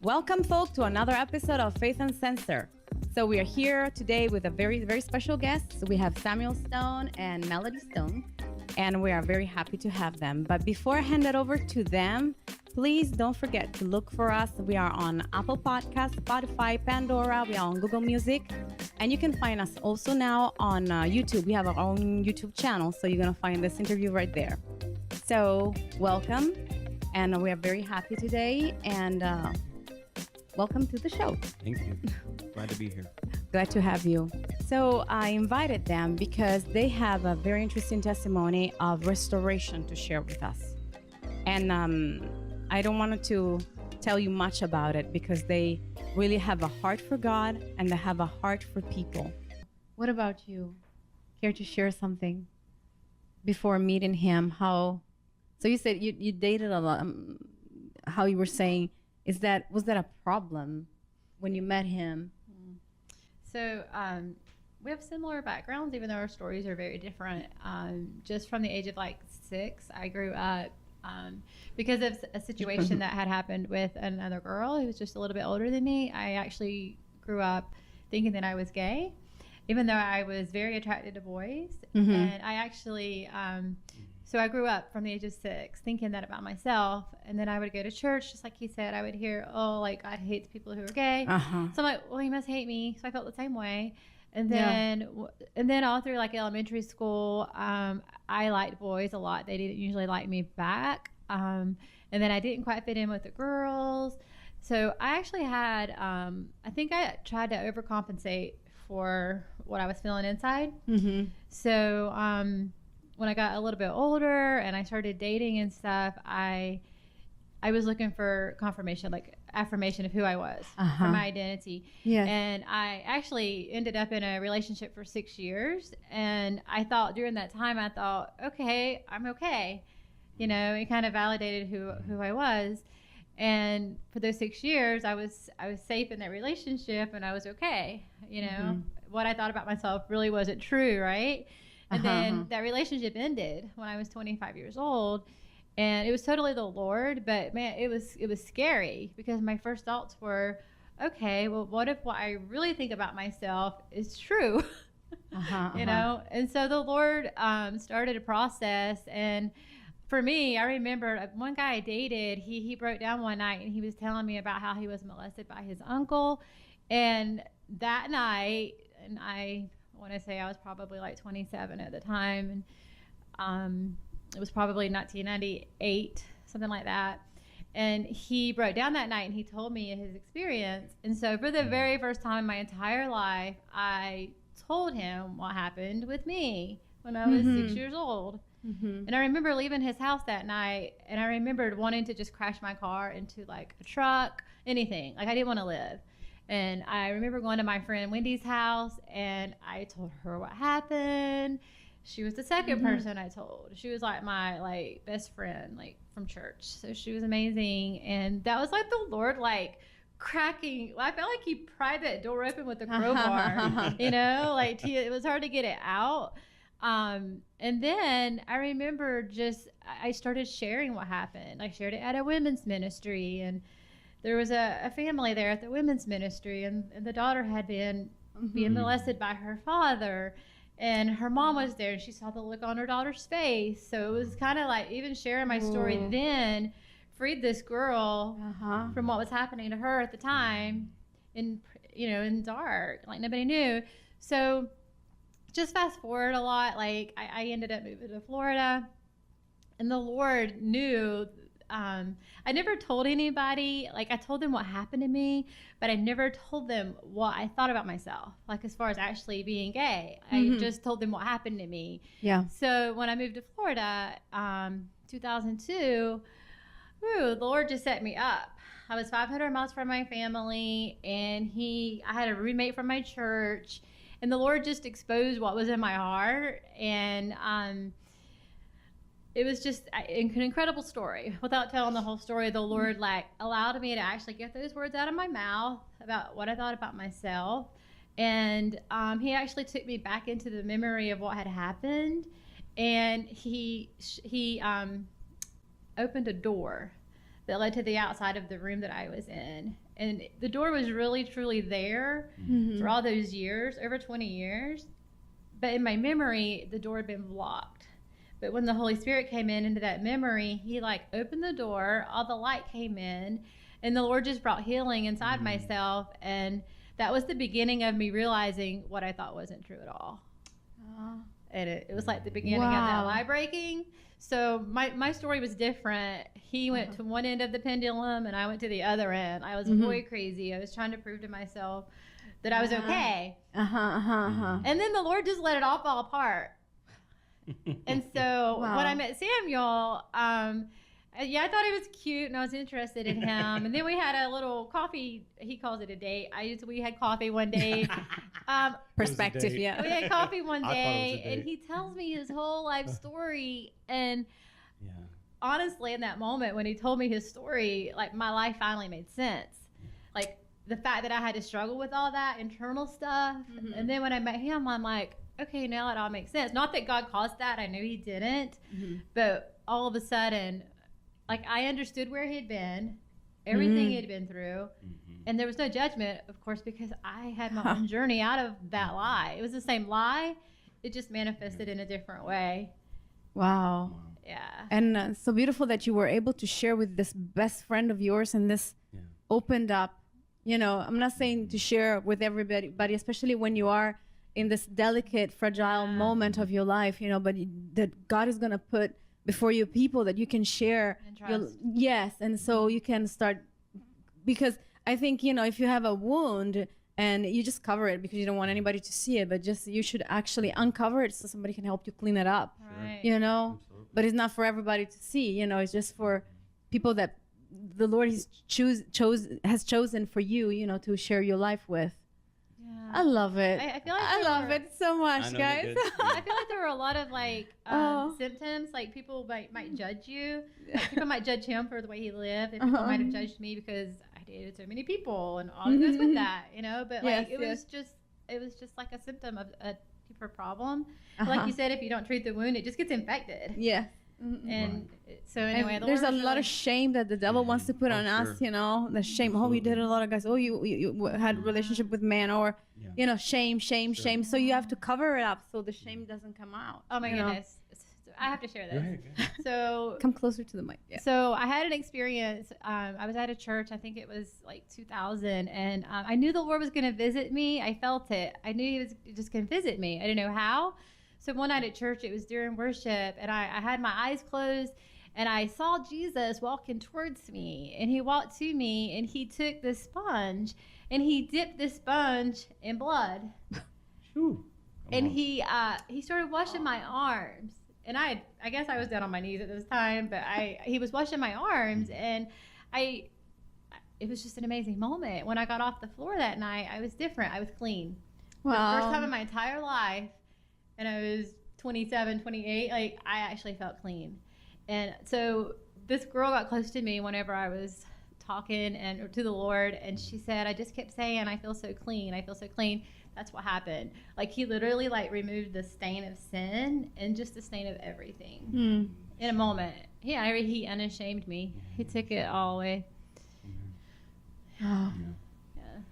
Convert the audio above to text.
Welcome, folks, to another episode of Faith Uncensored. So we are here today with a very, very special guest. So we have Samuel Stone and Melody Stone, and we are very happy to have them. But before I hand it over to them, please don't forget to look for us. We are on Apple Podcasts, Spotify, Pandora. We are on Google Music. And you can find us also now on YouTube. We have our own YouTube channel, so you're going to find this interview right there. So welcome, and we are very happy today, and welcome to the show. Thank you. Glad to be here. Glad to have you. So I invited them because they have a very interesting testimony of restoration to share with us. And I don't want to tell you much about it because they really have a heart for God and they have a heart for people. What about you? Care to share something before meeting him? So you said you dated a lot. How you were saying, was that a problem when you met him? So we have similar backgrounds, even though our stories are very different. Just from the age of like 6, I grew up because of a situation that had happened with another girl who was just a little bit older than me. I actually grew up thinking that I was gay, even though I was very attracted to boys. Mm-hmm. And I actually, so I grew up from the age of 6 thinking that about myself. And then I would go to church, just like he said. I would hear, oh, like God hates people who are gay. Uh-huh. So I'm like, well, he must hate me. So I felt the same way. And then all through like elementary school, I liked boys a lot. They didn't usually like me back. And then I didn't quite fit in with the girls. So I actually had, I think I tried to overcompensate for what I was feeling inside. Mm-hmm. So when I got a little bit older and I started dating and stuff, I was looking for confirmation, like affirmation of who I was, for my identity. Yes. And I actually ended up in a relationship for 6 years. And I thought during that time, okay, I'm okay. You know, it kind of validated who I was. And for those 6 years, I was safe in that relationship and I was okay. You know, what I thought about myself really wasn't true, right? And then that relationship ended when I was 25 years old. And it was totally the Lord, but man, it was scary because my first thoughts were, okay, well, what if what I really think about myself is true? You know? And so the Lord started a process. And for me, I remember one guy I dated, he broke down one night and he was telling me about how he was molested by his uncle. And that night, and I want to say I was probably like 27 at the time. And it was probably 1998, something like that. And he broke down that night and he told me his experience. And so for the very first time in my entire life, I told him what happened with me when I was 6 years old. Mm-hmm. And I remember leaving his house that night and I remembered wanting to just crash my car into like a truck, anything. Like I didn't want to live. And I remember going to my friend Wendy's house and I told her what happened. She was the second person I told. She was like my best friend, like from church. So she was amazing. And that was like the Lord cracking. I felt like he pried that door open with a crowbar, you know, it was hard to get it out. And then I remember I started sharing what happened. I shared it at a women's ministry and there was a family there at the women's ministry and the daughter had been being molested by her father. And her mom was there and she saw the look on her daughter's face. So it was kind of like even sharing my story then freed this girl from what was happening to her at the time in dark, like nobody knew. So just fast forward a lot, like I ended up moving to Florida and the Lord knew. I never told anybody, like I told them what happened to me, but I never told them what I thought about myself, like as far as actually being gay. I just told them what happened to me. Yeah. So when I moved to Florida, 2002, the Lord just set me up. I was 500 miles from my family and I had a roommate from my church and the Lord just exposed what was in my heart. And, it was just an incredible story. Without telling the whole story, the Lord allowed me to actually get those words out of my mouth about what I thought about myself. And he actually took me back into the memory of what had happened. And he opened a door that led to the outside of the room that I was in. And the door was really, truly there for all those years, over 20 years. But in my memory, the door had been blocked. But when the Holy Spirit came into that memory, he like opened the door, all the light came in, and the Lord just brought healing inside myself. And that was the beginning of me realizing what I thought wasn't true at all. And it was like the beginning of that lie breaking. So my story was different. He went to one end of the pendulum and I went to the other end. I was boy crazy. I was trying to prove to myself that I was okay. And then the Lord just let it all fall apart. And so when I met Samuel, I thought he was cute and I was interested in him. And then we had a little coffee. He calls it a date. We had coffee one day. Perspective, yeah. We had coffee one day, and he tells me his whole life story. And honestly, in that moment when he told me his story, like my life finally made sense. Like the fact that I had to struggle with all that internal stuff. And then when I met him, I'm like, okay, now it all makes sense. Not that God caused that. I knew he didn't. But all of a sudden, like I understood where he'd been, everything he'd been through. And there was no judgment, of course, because I had my own journey out of that lie. It was the same lie. It just manifested in a different way. Wow. Yeah. And so beautiful that you were able to share with this best friend of yours, and this opened up, you know, I'm not saying to share with everybody, but especially when you are in this delicate, fragile moment of your life, you know, but that God is going to put before you people that you can share. Yes. And so you can start, because I think, you know, if you have a wound and you just cover it because you don't want anybody to see it, but just you should actually uncover it so somebody can help you clean it up, you know. But it's not for everybody to see, you know. It's just for people that the Lord has chosen for you, you know, to share your life with. I love it. I feel like I love it so much, guys. I feel like there were a lot of like symptoms. Like people might judge you. Like, people might judge him for the way he lived, and people might have judged me because I dated so many people and all that goes with that, you know. But like it was just like a symptom of a deeper problem. Like you said, if you don't treat the wound, it just gets infected. Yeah. And so anyway, and there's a lot of shame that the devil wants to put on us, you know, the shame. Oh, you did a lot of guys. Oh, you had a relationship with men, or you know, shame. So you have to cover it up so the shame doesn't come out. Oh my goodness. I have to share this. So come closer to the mic. Yeah. So I had an experience. I was at a church. I think it was like 2000, and I knew the Lord was going to visit me. I felt it. I knew He was just going to visit me. I didn't know how. So one night at church, it was during worship, and I had my eyes closed, and I saw Jesus walking towards me, and he walked to me, and he took the sponge, and he dipped the sponge in blood. And he started washing my arms, and I guess I was down on my knees at this time, but he was washing my arms, and it was just an amazing moment. When I got off the floor that night, I was different. I was clean. Wow. The first time in my entire life. And I was 27, 28, like I actually felt clean. And so this girl got close to me whenever I was talking or to the Lord, and she said, I just kept saying, I feel so clean. I feel so clean. That's what happened. Like he literally like removed the stain of sin and just the stain of everything in a moment. Yeah, he unashamed me. He took it all away. Oh.